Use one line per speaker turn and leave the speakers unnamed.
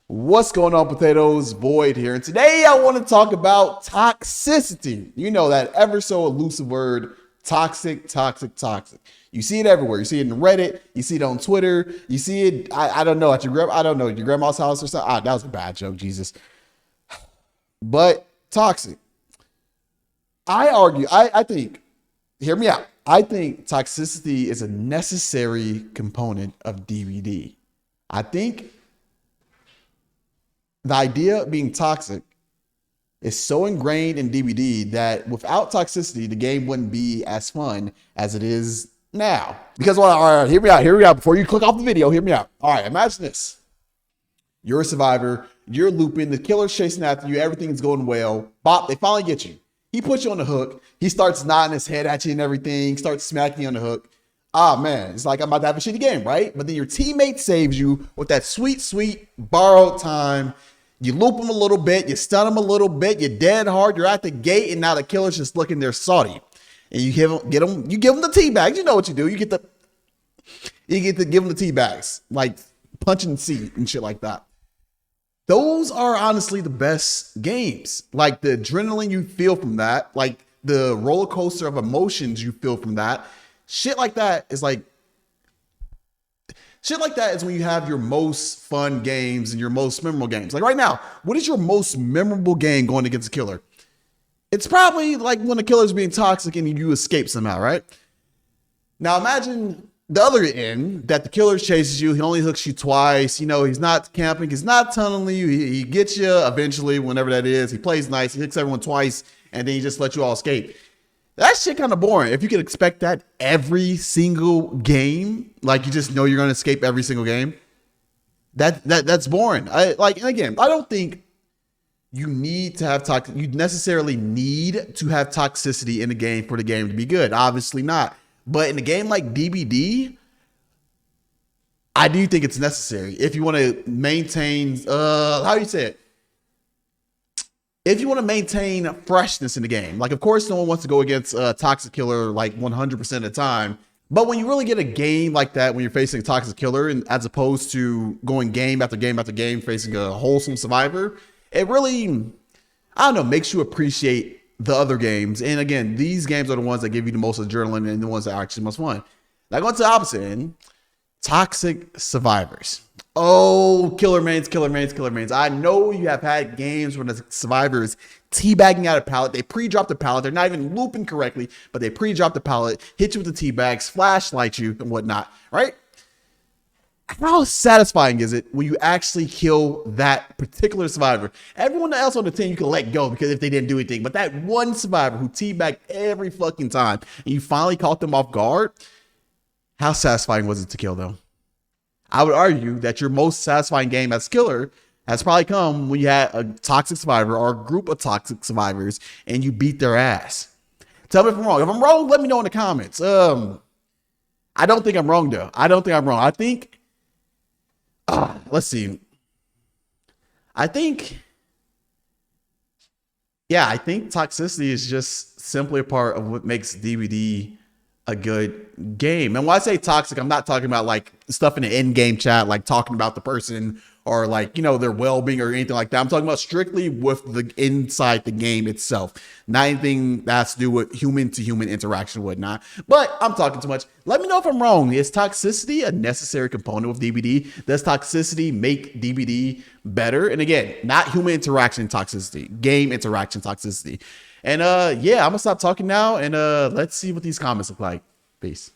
What's going on, potatoes? Void here, and today I want to talk about toxicity. You know, that ever so elusive word, toxic. You see it everywhere. You see it in Reddit. You see it on Twitter. You see it, I don't know, at your grandma's house or something. That was a bad joke, Jesus. But toxic. I think, hear me out. I think toxicity is a necessary component of DVD. I think the idea of being toxic is so ingrained in DVD that without toxicity, the game wouldn't be as fun as it is now. Because, well, all right, hear me out. Before you click off the video, hear me out. All right, imagine this. You're a survivor. You're looping. The killer's chasing after you. Everything's going well. Bop, they finally get you. He puts you on the hook. He starts nodding his head at you and everything. Starts smacking you on the hook. Ah, man, it's like I'm about to have a shitty game, right? But then your teammate saves you with that sweet borrowed time. You loop him a little bit, you stun him a little bit, you're dead hard, you're at the gate, and now the killer's just looking there salty. And you give him the tea bags. You know what you do. You get to give him the tea bags, like punching the seat and shit like that. Those are honestly the best games. Like the adrenaline you feel from that, like the roller coaster of emotions you feel from that. Shit like that is when you have your most fun games and your most memorable games. Like right now, what is your most memorable game going against a killer? It's probably like when the killer's being toxic and you escape somehow, right? Now imagine the other end, that the killer chases you. He only hooks you twice. You know, he's not camping. He's not tunneling you. He gets you eventually, whenever that is. He plays nice. He hits everyone twice, and then he just lets you all escape. That shit kind of boring. If you could expect that every single game, like you just know you're going to escape every single game, that's boring. And again, I don't think you necessarily need to have toxicity in the game for the game to be good. Obviously not. But in a game like DBD, I do think it's necessary if you want to maintain, how do you say it? If you want to maintain freshness in the game. Like, of course, no one wants to go against a toxic killer like 100% of the time. But when you really get a game like that, when you're facing a toxic killer, and as opposed to going game after game after game facing a wholesome survivor, it really, I don't know, makes you appreciate the other games. And again, these games are the ones that give you the most adrenaline and the ones that are actually most fun. Now, going to the opposite end, toxic survivors. Oh, killer mains. I know you have had games where the survivor is teabagging out a pallet. They pre-drop the pallet. They're not even looping correctly, but they pre-drop the pallet, hit you with the teabags, flashlight you and whatnot, right? How satisfying is it when you actually kill that particular survivor? Everyone else on the team you can let go because if they didn't do anything, but that one survivor who teabagged every fucking time and you finally caught them off guard, how satisfying was it to kill them? I would argue that your most satisfying game as killer has probably come when you had a toxic survivor or a group of toxic survivors and you beat their ass. Tell me if I'm wrong. If I'm wrong, let me know in the comments. I don't think I'm wrong though. I think, let's see. I think toxicity is just simply a part of what makes DVD a good game. And when I say toxic, I'm not talking about like stuff in the in-game chat, like talking about the person or like, you know, their well-being or anything like that. I'm talking about strictly with the inside the game itself, not anything that has to do with human to human interaction and whatnot. But I'm talking too much. Let me know if I'm wrong. Is toxicity a necessary component of DVD? Does toxicity make DVD better? And again, not human interaction toxicity, game interaction toxicity. And yeah, I'm gonna stop talking now and let's see what these comments look like. Peace.